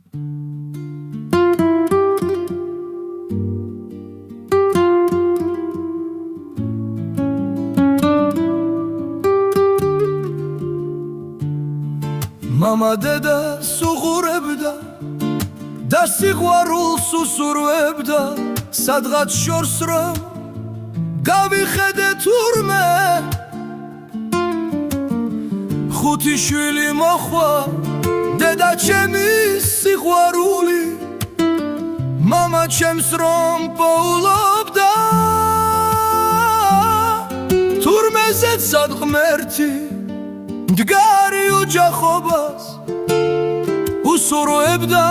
მამა დედა სუღურებდა და სიყვარულს უსურვებდა სადღაც შორს რომ გავიხედე თურმე ხუთი შვილი მოხვა დედა ჩემის სიყვარული მამა ჩემს რომ პოულობდა თურმეზეც სად ღმერთი მდგარი ოჯახობას უსურვებდა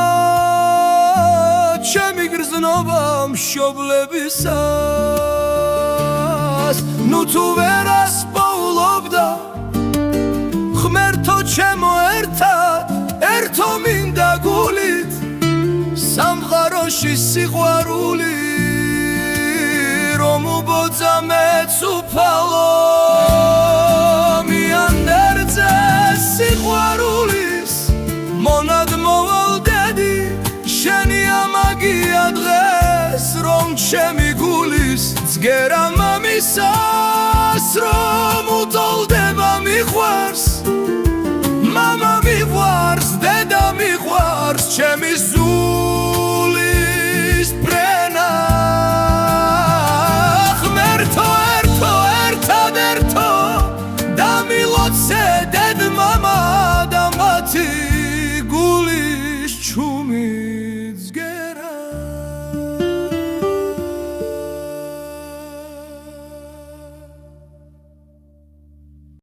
ჩემი გრძნობა მშობლებისას ნუ თუ ვერას პოულობდა ღმერთო ჩემო ერთად ერთო მინდა გულით სამყაროში სიყვარული რომ უბოძა მეც უფალო მიანერწე სიყვარულის მონად მოვალ დედი შენი ამაგია დღეს რომ ჩემი გულის ძგერა მამისას რომ